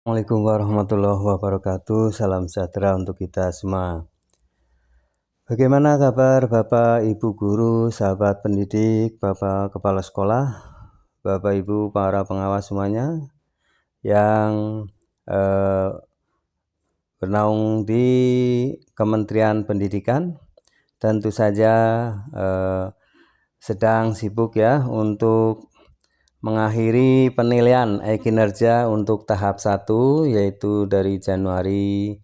Assalamualaikum warahmatullahi wabarakatuh. Salam sejahtera untuk kita semua. Bagaimana kabar Bapak, Ibu guru, sahabat pendidik, Bapak kepala sekolah, Bapak Ibu para pengawas semuanya yang bernaung di Kementerian Pendidikan. Tentu saja sedang sibuk ya untuk mengakhiri penilaian kinerja untuk tahap 1, yaitu dari Januari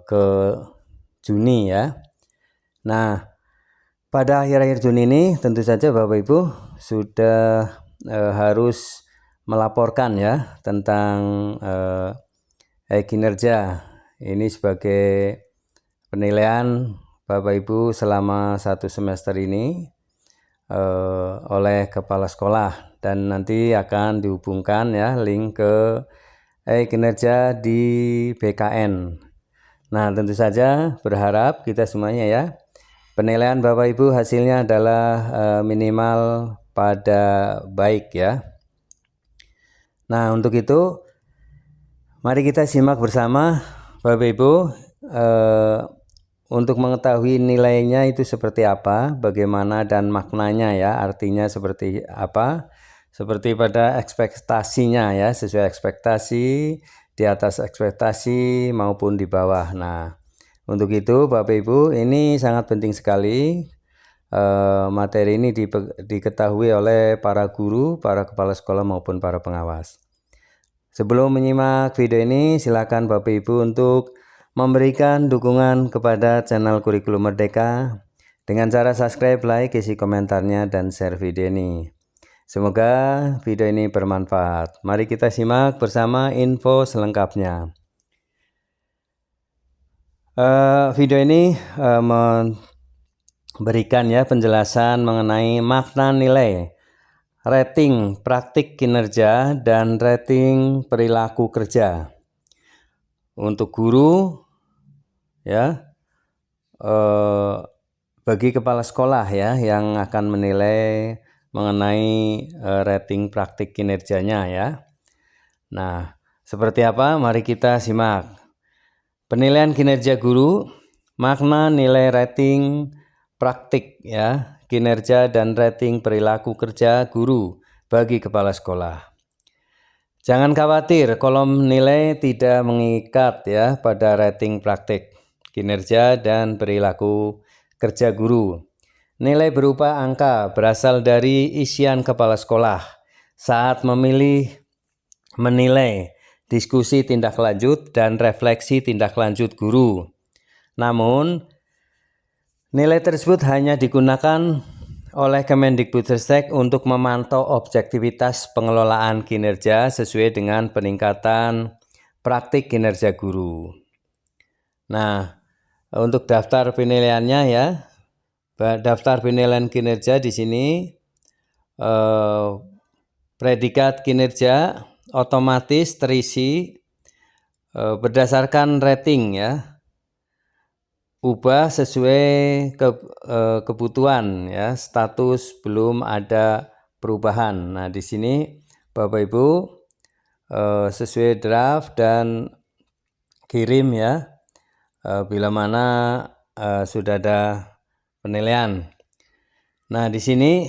ke Juni ya. Nah, pada akhir-akhir Juni ini tentu saja Bapak Ibu sudah harus melaporkan ya tentang kinerja ini sebagai penilaian Bapak Ibu selama 1 semester ini oleh kepala sekolah, dan nanti akan dihubungkan ya link ke kinerja di BKN. Nah, tentu saja berharap kita semuanya ya penilaian Bapak Ibu hasilnya adalah minimal pada baik ya. Nah, untuk itu mari kita simak bersama Bapak Ibu untuk mengetahui nilainya itu seperti apa, bagaimana dan maknanya ya, artinya seperti apa, seperti pada ekspektasinya ya, sesuai ekspektasi, di atas ekspektasi maupun di bawah. Nah, untuk itu Bapak Ibu ini sangat penting sekali materi ini diketahui oleh para guru, para kepala sekolah maupun para pengawas. Sebelum menyimak video ini, silakan Bapak Ibu untuk memberikan dukungan kepada channel Kurikulum Merdeka dengan cara subscribe, like, isi komentarnya, dan share video ini. Semoga video ini bermanfaat. Mari kita simak bersama info selengkapnya. Video ini memberikan ya penjelasan mengenai makna nilai, rating praktik kinerja, dan rating perilaku kerja. Untuk guru ya, bagi kepala sekolah ya yang akan menilai mengenai rating praktik kinerjanya ya. Nah, seperti apa? Mari kita simak. Penilaian kinerja guru, makna nilai rating praktik ya, kinerja dan rating perilaku kerja guru bagi kepala sekolah. Jangan khawatir, kolom nilai tidak mengikat ya pada rating praktik, kinerja, dan perilaku kerja guru. Nilai berupa angka berasal dari isian kepala sekolah saat menilai diskusi tindak lanjut dan refleksi tindak lanjut guru. Namun, nilai tersebut hanya digunakan oleh Kemendikbudristek untuk memantau objektivitas pengelolaan kinerja sesuai dengan peningkatan praktik kinerja guru. Nah, untuk daftar penilaiannya ya, daftar penilaian kinerja di sini predikat kinerja otomatis terisi berdasarkan rating ya. Ubah sesuai kebutuhan ya, status belum ada perubahan. Nah, di sini Bapak Ibu sesuai draft dan kirim ya bila mana sudah ada penilaian. Nah, di sini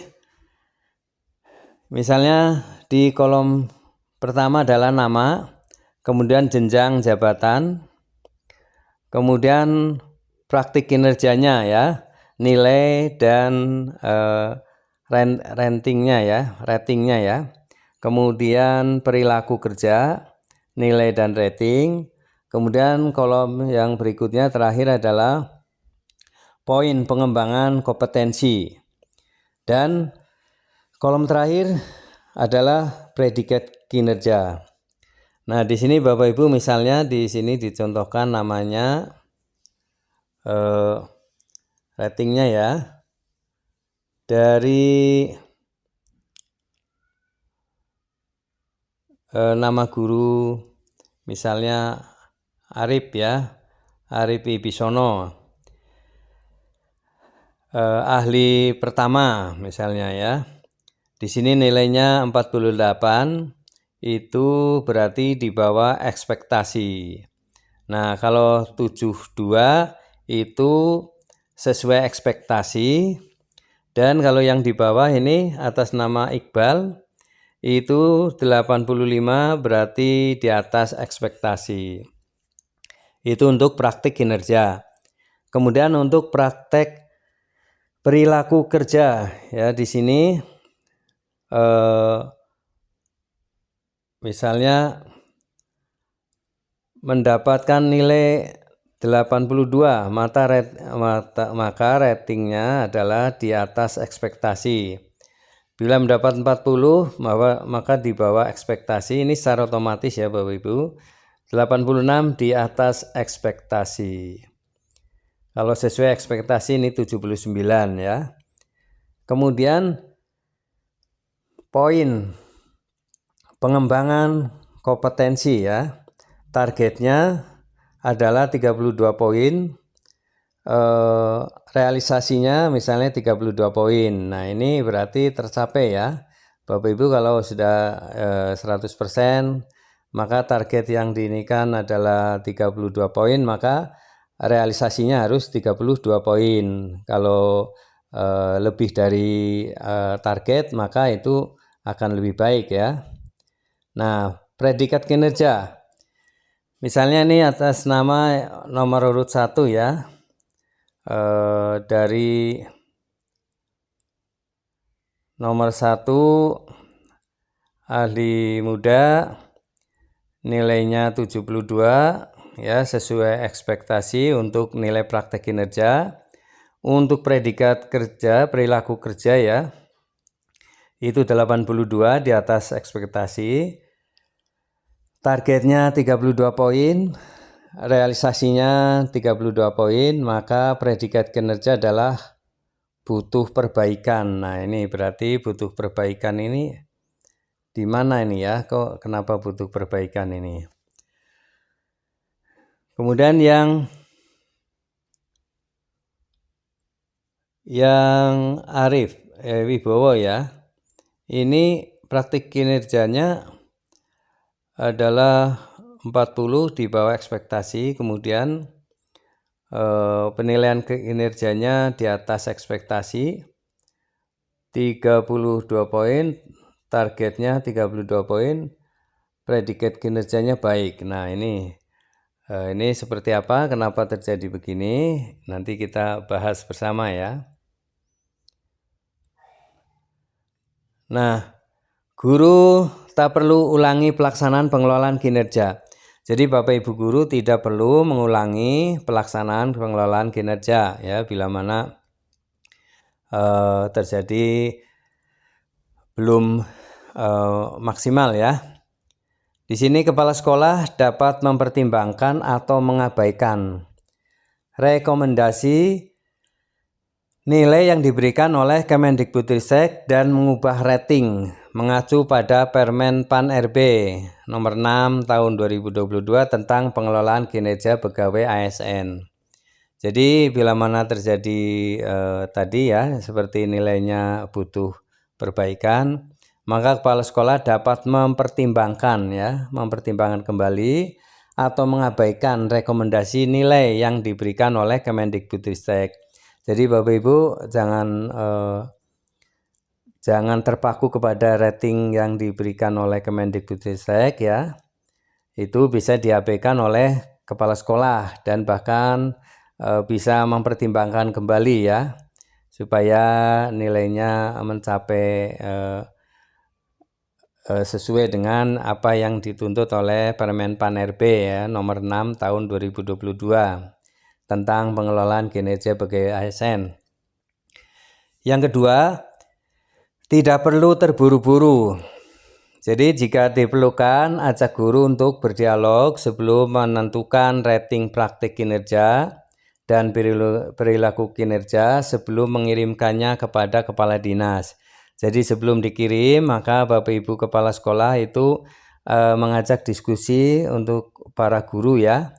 misalnya di kolom pertama adalah nama, kemudian jenjang jabatan, kemudian praktik kinerjanya ya, nilai dan ratingnya ya, kemudian perilaku kerja, nilai dan rating, kemudian kolom yang berikutnya terakhir adalah poin pengembangan kompetensi, dan kolom terakhir adalah predikat kinerja. Nah, di sini Bapak Ibu misalnya di sini dicontohkan namanya ratingnya ya, dari nama guru misalnya Arif ya, Arif Ibisono, ahli pertama misalnya ya. Di sini nilainya 48, itu berarti di bawah ekspektasi. Nah, kalau 72 itu sesuai ekspektasi, dan kalau yang di bawah ini atas nama Iqbal itu 85 berarti di atas ekspektasi. Itu untuk praktik kinerja. Kemudian untuk praktek perilaku kerja, ya di sini misalnya mendapatkan nilai 82, maka ratingnya adalah di atas ekspektasi. Bila mendapat 40, maka di bawah ekspektasi. Ini secara otomatis ya Bapak Ibu. 86 di atas ekspektasi. Kalau sesuai ekspektasi ini 79 ya. Kemudian poin pengembangan kompetensi ya. Targetnya adalah 32 poin, realisasinya misalnya 32 poin. Nah, ini berarti tercapai ya. Bapak Ibu kalau sudah 100%, maka target yang diinikan adalah 32 poin, maka realisasinya harus 32 poin. Kalau lebih dari target, maka itu akan lebih baik ya. Nah, predikat kinerja. Misalnya ini atas nama nomor urut 1 ya, dari nomor 1 ahli muda nilainya 72 ya, sesuai ekspektasi untuk nilai praktek kinerja. Untuk predikat kerja, perilaku kerja ya, itu 82 di atas ekspektasi. Targetnya 32 poin, realisasinya 32 poin, maka predikat kinerja adalah butuh perbaikan. Nah, ini berarti butuh perbaikan ini di mana ini ya? Kok kenapa butuh perbaikan ini? Kemudian yang Arif Wibowo ya. Ini praktik kinerjanya adalah 40 di bawah ekspektasi, kemudian penilaian kinerjanya di atas ekspektasi 32 poin, targetnya 32 poin, predikat kinerjanya baik. Nah, ini seperti apa, kenapa terjadi begini, nanti kita bahas bersama ya. Nah, guru tak perlu ulangi pelaksanaan pengelolaan kinerja. Jadi Bapak Ibu guru tidak perlu mengulangi pelaksanaan pengelolaan kinerja ya, bila mana terjadi belum maksimal ya. Di sini kepala sekolah dapat mempertimbangkan atau mengabaikan rekomendasi nilai yang diberikan oleh Kemendikbudristek dan mengubah rating mengacu pada Permen Pan RB nomor 6 tahun 2022 tentang pengelolaan kinerja pegawai ASN. Jadi bila mana terjadi tadi ya, seperti nilainya butuh perbaikan, maka kepala sekolah dapat mempertimbangkan kembali atau mengabaikan rekomendasi nilai yang diberikan oleh Kemendikbudristek. Jadi Bapak Ibu jangan terpaku kepada rating yang diberikan oleh Kemendikbudristek ya. Itu bisa diabaikan oleh kepala sekolah dan bahkan bisa mempertimbangkan kembali ya, supaya nilainya mencapai sesuai dengan apa yang dituntut oleh Permen Pan RB ya, nomor 6 tahun 2022 tentang pengelolaan kinerja pegawai ASN. Yang kedua, tidak perlu terburu-buru. Jadi jika diperlukan, ajak guru untuk berdialog sebelum menentukan rating praktik kinerja dan perilaku kinerja sebelum mengirimkannya kepada kepala dinas. Jadi sebelum dikirim, maka Bapak Ibu kepala sekolah itu mengajak diskusi untuk para guru ya,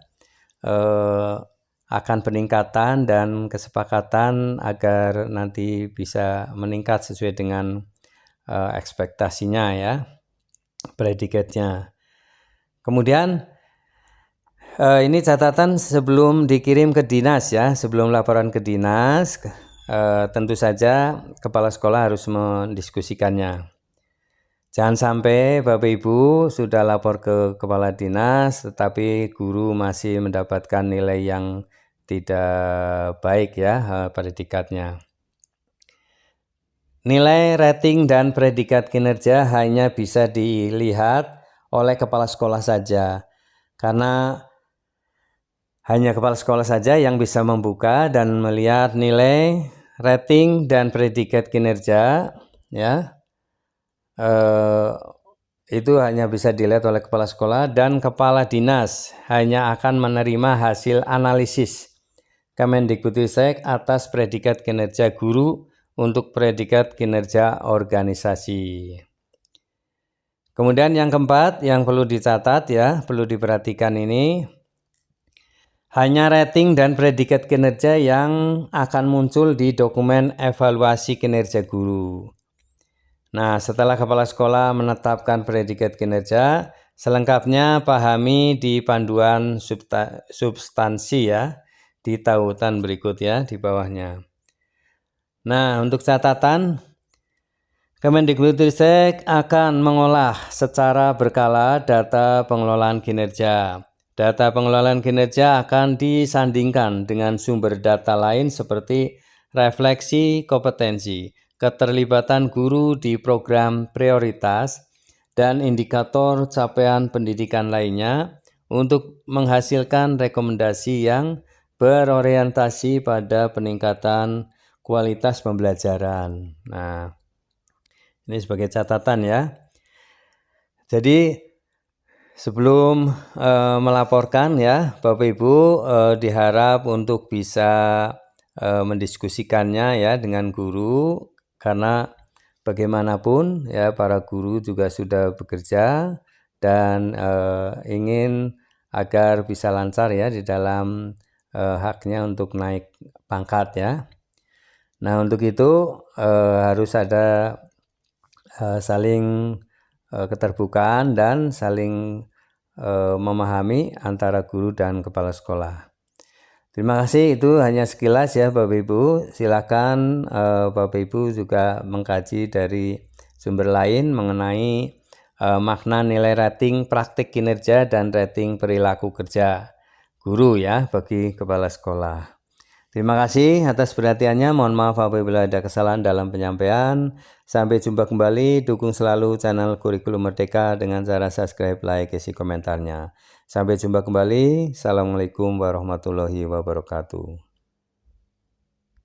akan peningkatan dan kesepakatan agar nanti bisa meningkat sesuai dengan ekspektasinya ya. predikatnya. Kemudian ini catatan sebelum dikirim ke dinas ya, sebelum laporan ke dinas, tentu saja kepala sekolah harus mendiskusikannya. Jangan sampai Bapak Ibu sudah lapor ke kepala dinas tetapi guru masih mendapatkan nilai yang tidak baik ya predikatnya. Nilai rating dan predikat kinerja hanya bisa dilihat oleh kepala sekolah saja, karena hanya kepala sekolah saja yang bisa membuka dan melihat nilai rating dan predikat kinerja ya. Itu hanya bisa dilihat oleh kepala sekolah, dan kepala dinas hanya akan menerima hasil analisis Kemendikbudristek atas predikat kinerja guru untuk predikat kinerja organisasi. Kemudian yang keempat yang perlu dicatat ya, perlu diperhatikan ini, hanya rating dan predikat kinerja yang akan muncul di dokumen evaluasi kinerja guru. Nah, setelah kepala sekolah menetapkan predikat kinerja, selengkapnya pahami di panduan substansi ya, di tautan berikut ya, di bawahnya. Nah, untuk catatan, Kemendikbudristek akan mengolah secara berkala data pengelolaan kinerja. Data pengelolaan kinerja akan disandingkan dengan sumber data lain seperti refleksi kompetensi, keterlibatan guru di program prioritas, dan indikator capaian pendidikan lainnya untuk menghasilkan rekomendasi yang berorientasi pada peningkatan kualitas pembelajaran. Nah, ini sebagai catatan ya. Jadi sebelum melaporkan ya, Bapak Ibu diharap untuk bisa mendiskusikannya ya dengan guru, karena bagaimanapun ya para guru juga sudah bekerja dan ingin agar bisa lancar ya di dalam haknya untuk naik pangkat ya. Nah, untuk itu harus ada saling keterbukaan dan saling memahami antara guru dan kepala sekolah. Terima kasih, itu hanya sekilas ya Bapak Ibu. Silakan Bapak Ibu juga mengkaji dari sumber lain mengenai makna nilai rating praktik kinerja dan rating perilaku kerja guru ya bagi kepala sekolah. Terima kasih atas perhatiannya. Mohon maaf apabila ada kesalahan dalam penyampaian. Sampai jumpa kembali. Dukung selalu channel Kurikulum Merdeka dengan cara subscribe, like, isi komentarnya. Sampai jumpa kembali. Assalamualaikum warahmatullahi wabarakatuh.